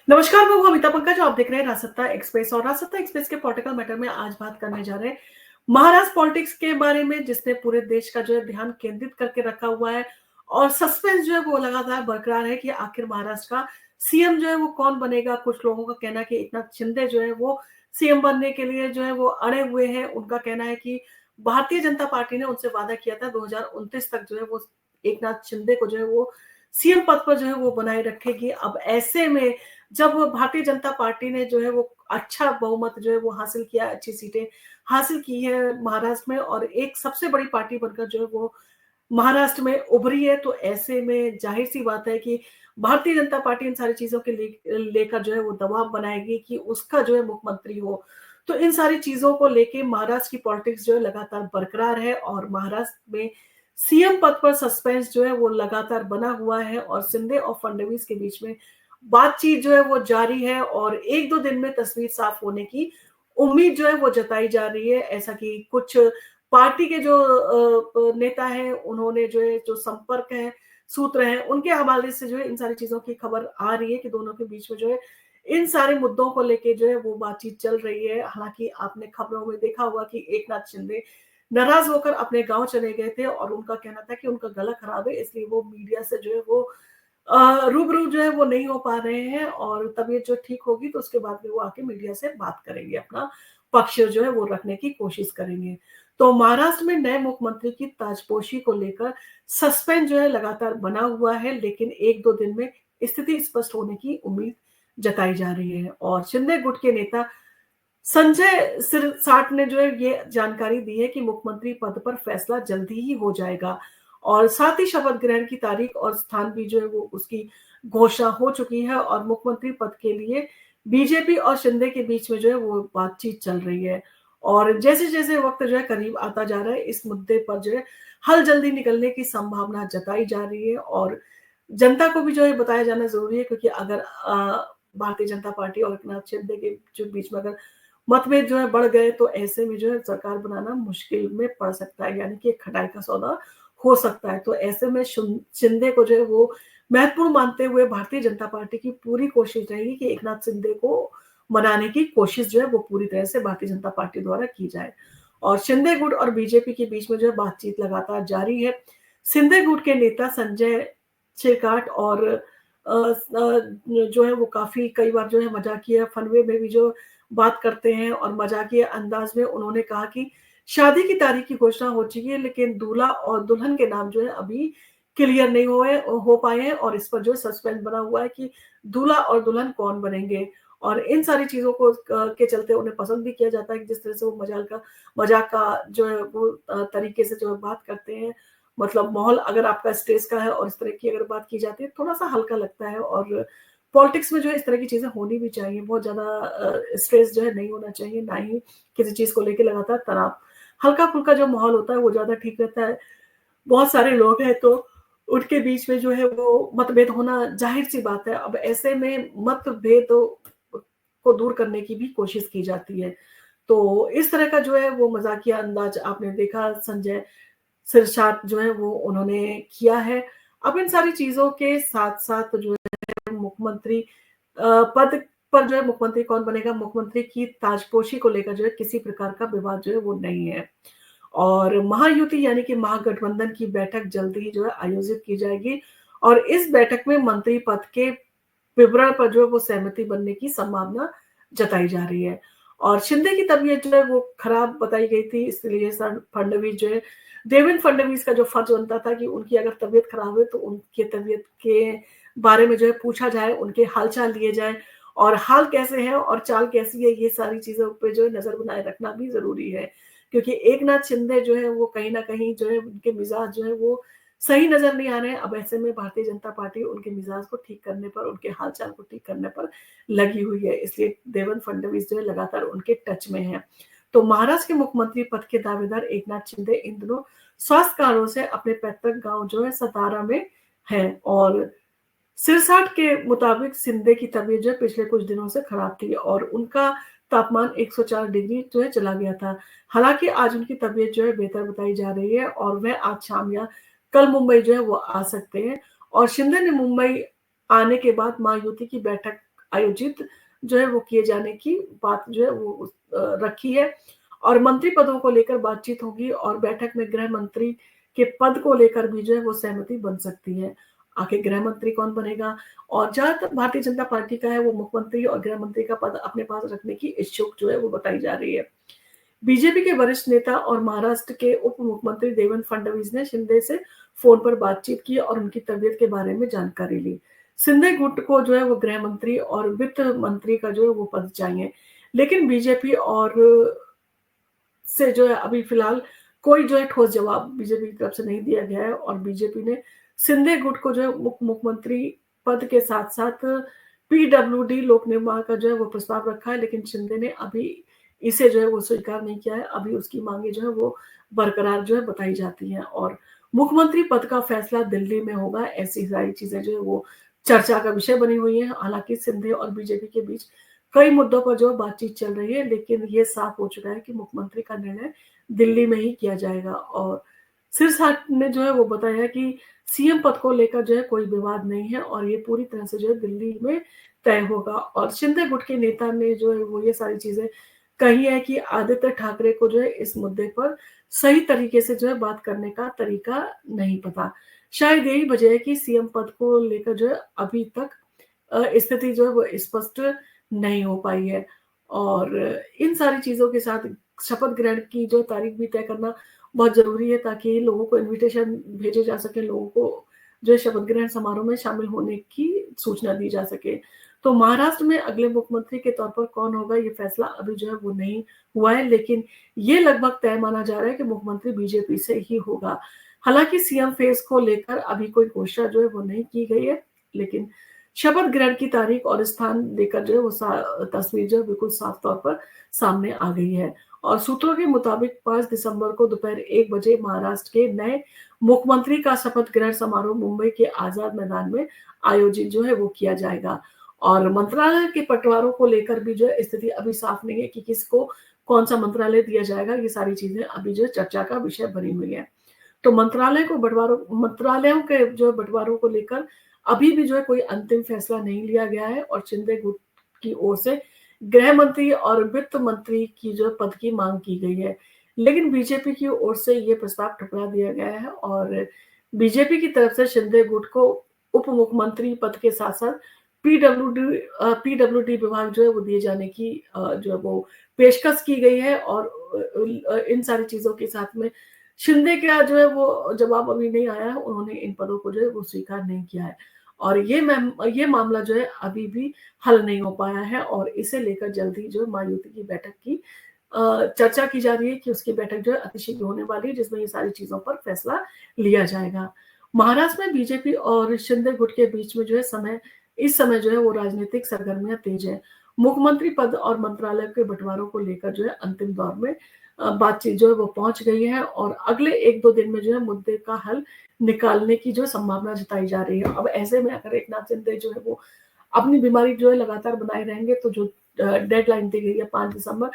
नमस्कार, मैं हूँ अमिता पंकज। आप देख रहे हैं राजसत्ता एक्सप्रेस और राजसत्ता एक्सप्रेस के पॉलिटिकल मैटर में आज बात करने जा रहे हैं महाराष्ट्र पॉलिटिक्स के बारे में, जिसने पूरे देश का जो है ध्यान केंद्रित करके रखा हुआ है और सस्पेंस जो है वो लगातार बरकरार है कि आखिर महाराष्ट्र का सीएम जो है वो कौन बनेगा। कुछ लोगों का कहना है कि एकनाथ शिंदे जो है वो सीएम बनने के लिए जो है वो अड़े हुए हैं। उनका कहना है कि भारतीय जनता पार्टी ने उनसे वादा किया था 2029 तक जो है वो एकनाथ शिंदे को जो है वो सीएम पद पर जो है वो बनाए रखेगी। अब ऐसे में जब भारतीय जनता पार्टी ने जो है वो अच्छा बहुमत जो है वो हासिल किया, अच्छी सीटें हासिल की है महाराष्ट्र में और एक सबसे बड़ी पार्टी बनकर जो है वो महाराष्ट्र में उभरी है, तो ऐसे में जाहिर सी बात है कि भारतीय जनता पार्टी इन सारी चीजों के लेकर जो है वो दबाव बनाएगी कि उसका जो है मुख्यमंत्री हो। तो इन सारी चीजों को लेके महाराष्ट्र की पॉलिटिक्स जो है लगातार बरकरार है और महाराष्ट्र में सीएम पद पर सस्पेंस जो है वो लगातार बना हुआ है और शिंदे और फडणवीस के बीच में बातचीत जो है वो जारी है और एक दो दिन में तस्वीर साफ होने की उम्मीद जो है वो जताई जा रही है। ऐसा कि कुछ पार्टी के जो नेता हैं, उन्होंने जो है जो संपर्क है, सूत्र हैं, उनके हवाले से जो है इन सारी चीजों की खबर आ रही है कि दोनों के बीच में जो है इन सारे मुद्दों को लेके जो है वो बातचीत चल रही है। हालांकि आपने खबरों में देखा होगा कि एकनाथ शिंदे नाराज होकर अपने गांव चले गए थे और उनका कहना था कि उनका गला खराब है, इसलिए वो मीडिया से जो है वो रूबरू जो है वो नहीं हो पा रहे हैं और तबीयत जो ठीक होगी तो उसके बाद में वो आके मीडिया से बात करेंगे, अपना पक्ष जो है वो रखने की कोशिश करेंगे। तो महाराष्ट्र में नए मुख्यमंत्री की ताजपोशी को लेकर सस्पेंस जो है लगातार बना हुआ है, लेकिन एक दो दिन में स्थिति स्पष्ट होने की उम्मीद जताई जा रही है। और शिंदे गुट के नेता संजय सिरसाट ने जो है ये जानकारी दी है कि मुख्यमंत्री पद पर फैसला जल्दी ही हो जाएगा और साथ ही शपथ ग्रहण की तारीख और स्थान भी जो है वो उसकी घोषणा हो चुकी है और मुख्यमंत्री पद के लिए बीजेपी और शिंदे के बीच में जो है वो बातचीत चल रही है। और जैसे जैसे वक्त जो है करीब आता जा रहा है, इस मुद्दे पर जो है हल जल्दी निकलने की संभावना जताई जा रही है और जनता को भी जो है बताया जाना जरूरी है, क्योंकि अगर भारतीय जनता पार्टी और एकनाथ शिंदे के जो बीच में अगर मतभेद जो है बढ़ गए तो ऐसे में जो है सरकार बनाना मुश्किल में पड़ सकता है, यानी कि खटाई का सौदा हो सकता है। तो ऐसे में शिंदे को जो है वो महत्वपूर्ण मानते हुए भारतीय जनता पार्टी की पूरी कोशिश रहेगी कि एकनाथ शिंदे को मनाने की कोशिश जो है वो पूरी तरह से भारतीय जनता पार्टी द्वारा की जाए। और शिंदे गुट और बीजेपी के बीच में जो है बातचीत लगातार जारी है। शिंदे गुट के नेता संजय शिरकाट और जो है वो काफी कई बार जो है मजाकिया फनवे में भी जो बात करते हैं और मजाकिया अंदाज में उन्होंने कहा कि शादी की तारीख की घोषणा हो चुकी है, लेकिन दूल्हा और दुल्हन के नाम जो है अभी क्लियर नहीं हो पाए हैं और इस पर जो सस्पेंस बना हुआ है कि दूल्हा और दुल्हन कौन बनेंगे। और इन सारी चीजों को के चलते उन्हें पसंद भी किया जाता है कि जिस तरह से वो मजाक का जो है वो तरीके से जो है बात करते हैं। मतलब माहौल अगर आपका स्ट्रेस का है और इस तरह की अगर बात की जाती है, थोड़ा सा हल्का लगता है और पॉलिटिक्स में जो है इस तरह की चीजें होनी भी चाहिए। बहुत ज्यादा स्ट्रेस जो है नहीं होना चाहिए, ना ही किसी चीज को लेकर लगातार तनाव। हल्का फुल्का जो माहौल होता है वो ज्यादा ठीक रहता है। बहुत सारे लोग हैं तो उनके बीच में जो है वो मतभेद होना जाहिर सी बात है। अब ऐसे में मतभेद को दूर करने की भी कोशिश की जाती है। तो इस तरह का जो है वो मजाकिया अंदाज आपने देखा संजय सिरसाट जो है वो उन्होंने किया है। अब इन सारी चीजों के साथ साथ जो मुख्यमंत्री पद पर जो है मुख्यमंत्री कौन बनेगा, मुख्यमंत्री की ताजपोशी को लेकर जो है किसी प्रकार का विवाद जो है वो नहीं है। और महायुति यानी कि महागठबंधन की बैठक जल्दी ही जो है आयोजित की जाएगी और इस बैठक में मंत्री पद के विवरण पर जो है वो सहमति बनने की संभावना जताई जा रही है। और शिंदे की तबीयत जो है वो खराब बताई गई थी, इसलिए फडणवीस जो है देवेंद्र फडणवीस का जो फर्ज बनता था कि उनकी अगर तबीयत खराब है तो उनकी तबीयत के बारे में जो है पूछा जाए, उनके हालचाल लिए जाए और हाल कैसे है और चाल कैसी है, ये सारी चीजों पे जो है नजर बनाए रखना भी जरूरी है। क्योंकि एकनाथ शिंदे जो है वो कहीं ना कहीं जो है उनके मिजाज जो है वो सही नजर नहीं आ रहे हैं। अब ऐसे में भारतीय जनता पार्टी उनके मिजाज को ठीक करने पर, उनके हालचाल को ठीक करने पर लगी हुई है, इसलिए देवेंद्र फडणवीस जो है लगातार उनके टच में है। तो महाराष्ट्र के मुख्यमंत्री पद के दावेदार एकनाथ शिंदे इन दिनों स्वास्थ्य कारणों से अपने पैतृक गांव जो है सतारा में है और सिरसाट के मुताबिक शिंदे की तबीयत जो है पिछले कुछ दिनों से खराब थी और उनका तापमान 104 डिग्री जो है चला गया था। हालांकि आज उनकी तबीयत जो है बेहतर बताई जा रही है और वह आज शाम या कल मुंबई जो है वो आ सकते हैं। और शिंदे ने मुंबई आने के बाद महायुति की बैठक आयोजित जो है वो किए जाने की बात जो है वो रखी है और मंत्री पदों को लेकर बातचीत होगी और बैठक में गृह मंत्री के पद को लेकर भी जो है वो सहमति बन सकती है। आखिर गृह मंत्री कौन बनेगा और जहां तक भारतीय जनता पार्टी का है वो मुख्यमंत्री और गृह मंत्री का पद अपने पास रखने की इच्छुक जो है वो बताई जा रही है। बीजेपी के वरिष्ठ नेता और महाराष्ट्र के उप मुख्यमंत्री देवेंद्र फडणवीस ने शिंदे से फोन पर बातचीत की और उनकी तबीयत के बारे में जानकारी ली। शिंदे गुट को जो है वो गृह मंत्री और वित्त मंत्री का जो है वो पद चाहिए, लेकिन बीजेपी और से जो है अभी फिलहाल कोई जो है ठोस जवाब बीजेपी की तरफ से नहीं दिया गया है और बीजेपी ने शिंदे गुट को जो है मुख्यमंत्री पद के साथ साथ पीडब्ल्यूडी लोक निर्माण का जो है वो प्रस्ताव रखा है, लेकिन शिंदे ने अभी इसे जो है वो स्वीकार नहीं किया है। अभी उसकी मांगे जो है वो बरकरार जो है बताई जाती हैं और मुख्यमंत्री पद का फैसला दिल्ली में होगा। ऐसी सारी चीजें जो है वो चर्चा का विषय बनी हुई है। हालांकि शिंदे और बीजेपी के बीच कई मुद्दों पर जो बातचीत चल रही है, लेकिन ये साफ हो चुका है कि मुख्यमंत्री का निर्णय दिल्ली में ही किया जाएगा और सिरसाट ने जो है वो बताया कि सीएम पद को लेकर जो है कोई विवाद नहीं है और ये पूरी तरह से जो है दिल्ली में तय होगा। और शिंदे गुट के नेता ने जो है वो ये सारी चीजें कही है कि आदित्य ठाकरे को जो है इस मुद्दे पर सही तरीके से जो है बात करने का तरीका नहीं पता। शायद यही वजह है कि सीएम पद को लेकर जो है अभी तक स्थिति जो है वो स्पष्ट नहीं हो पाई है और इन सारी चीजों के साथ शपथ ग्रहण की जो तारीख भी तय करना बहुत जरूरी है ताकि लोगों को इनविटेशन भेजे जा सके, लोगों को जो है शपथ ग्रहण समारोह में शामिल होने की सूचना दी जा सके। तो महाराष्ट्र में अगले मुख्यमंत्री के तौर पर कौन होगा ये फैसला अभी जो है वो नहीं हुआ है, लेकिन ये लगभग तय माना जा रहा है कि मुख्यमंत्री बीजेपी से ही होगा। हालांकि सीएम फेस को लेकर अभी कोई घोषणा जो है वो नहीं की गई है, लेकिन शपथ ग्रहण की तारीख और स्थान देकर जो है वो तस्वीर जो है बिल्कुल साफ तौर पर सामने आ गई है और सूत्रों के मुताबिक 5 दिसंबर को दोपहर 1 बजे महाराष्ट्र के नए मुख्यमंत्री का शपथ ग्रहण समारोह मुंबई के आजाद मैदान में आयोजित जो है वो किया जाएगा। और मंत्रालय के बंटवारों को लेकर भी जो है स्थिति अभी साफ नहीं है कि किसको कौन सा मंत्रालय दिया जाएगा। ये सारी चीजें अभी जो चर्चा का विषय बनी हुई है। तो मंत्रालयों के जो बंटवारों को लेकर अभी भी जो है कोई अंतिम फैसला नहीं लिया गया है और शिंदे गुट की ओर से गृह मंत्री और वित्त मंत्री की जो पद की मांग की गई है, लेकिन बीजेपी की ओर से ये प्रस्ताव ठुकरा दिया गया है और बीजेपी की तरफ से शिंदे गुट को उप मुख्यमंत्री पद के साथ साथ पीडब्ल्यूडी विभाग जो है वो दिए जाने की जो है वो पेशकश की गई है और इन सारी चीजों के साथ में शिंदे का जो है वो जवाब अभी नहीं आया है। उन्होंने इन पदों को जो है वो स्वीकार नहीं किया है और ये मामला जो है अभी भी हल नहीं हो पाया है और इसे लेकर जल्दी जो महायुति की बैठक की चर्चा की जा रही है कि उसकी बैठक जो है अतिशीघ्र होने वाली है जिसमें ये सारी चीजों पर फैसला लिया जाएगा। महाराष्ट्र में बीजेपी और शिंदे गुट के बीच में जो है इस समय जो है वो राजनीतिक सरगर्मियां तेज है। मुख्यमंत्री पद और मंत्रालय के बंटवारों को लेकर जो है अंतिम दौर में बातचीत जो है वो पहुंच गई है और अगले 1-2 दिन में जो है मुद्दे का हल निकालने की जो संभावना जताई जा रही है। अब ऐसे में अगर एकनाथ शिंदे जो है वो अपनी बीमारी जो है लगातार बनाए रहेंगे तो जो डेडलाइन दी गई है 5 दिसंबर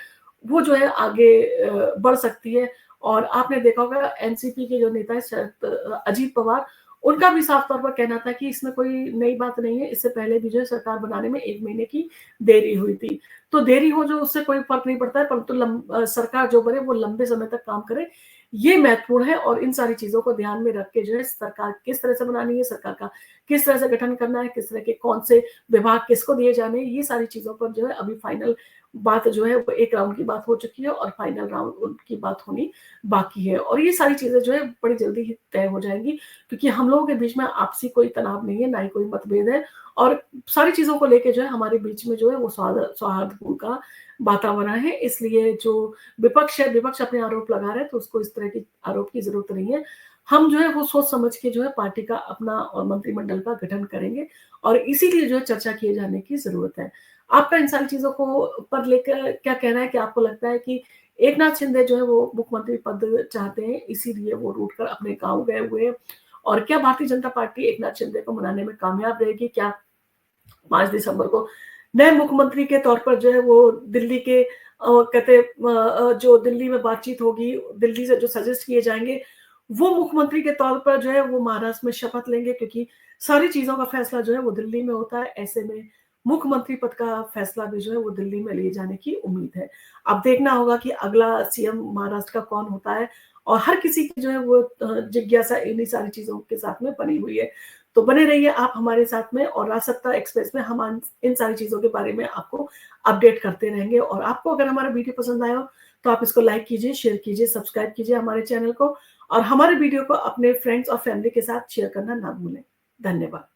वो जो है आगे बढ़ सकती है। और आपने देखा होगा एनसीपी के जो नेता है अजीत पवार, उनका भी साफ तौर पर कहना था कि इसमें कोई नई बात नहीं है, इससे पहले भी जो है सरकार बनाने में 1 महीने की देरी हुई थी। तो देरी हो जो उससे कोई फर्क नहीं पड़ता है, परंतु सरकार जो बने वो लंबे समय तक काम करे, ये महत्वपूर्ण है। और इन सारी चीजों को ध्यान में रख के जो है सरकार किस तरह से बनानी है, सरकार का किस तरह से गठन करना है, किस तरह के कौन से विभाग किसको दिए जाने हैं, ये सारी चीजों पर जो है अभी फाइनल बात जो है वो एक राउंड की बात हो चुकी है और फाइनल राउंड की बात होनी बाकी है और ये सारी चीजें जो है बड़ी जल्दी ही तय हो जाएंगी क्योंकि हम लोगों के बीच में आपसी कोई तनाव नहीं है, ना ही कोई मतभेद है और सारी चीजों को लेके जो है हमारे बीच में जो है वो सौहार्दपूर्ण का वातावरण है। इसलिए जो विपक्ष है, विपक्ष अपने आरोप लगा रहे हैं तो उसको इस तरह की आरोप की जरूरत नहीं है। हम जो है वो सोच समझ के जो है पार्टी का अपना और मंत्रिमंडल का गठन करेंगे और इसीलिए जो है चर्चा किए जाने की जरूरत है। आपका इन सारी चीजों को पर लेकर क्या कहना है कि आपको लगता है कि एकनाथ शिंदे जो है वो मुख्यमंत्री पद चाहते हैं इसीलिए वो रूट कर अपने गांव गए हुए हैं और क्या भारतीय जनता पार्टी एकनाथ शिंदे को मनाने में कामयाब रहेगी? क्या 5 दिसंबर को नए मुख्यमंत्री के तौर पर जो है वो दिल्ली के जो दिल्ली में बातचीत होगी, दिल्ली से जो सजेस्ट किए जाएंगे वो मुख्यमंत्री के तौर पर जो है वो महाराष्ट्र में शपथ लेंगे क्योंकि सारी चीजों का फैसला जो है वो दिल्ली में होता है। ऐसे में मुख्यमंत्री पद का फैसला भी जो है वो दिल्ली में लिए जाने की उम्मीद है। अब देखना होगा कि अगला सीएम महाराष्ट्र का कौन होता है, और हर किसी की जो है वो जिज्ञासा इन्हीं सारी चीज़ों के साथ में बनी हुई है। तो बने रहिए आप हमारे साथ में, और राजसत्ता एक्सप्रेस में हम इन सारी चीज़ों के बारे में आपको अपडेट करते रहेंगे। और आपको अगर हमारा वीडियो पसंद आया हो तो आप इसको लाइक कीजिए, शेयर कीजिए, सब्सक्राइब कीजिए हमारे चैनल को, और हमारे वीडियो को अपने फ्रेंड्स और फैमिली के साथ शेयर करना ना भूलें। धन्यवाद।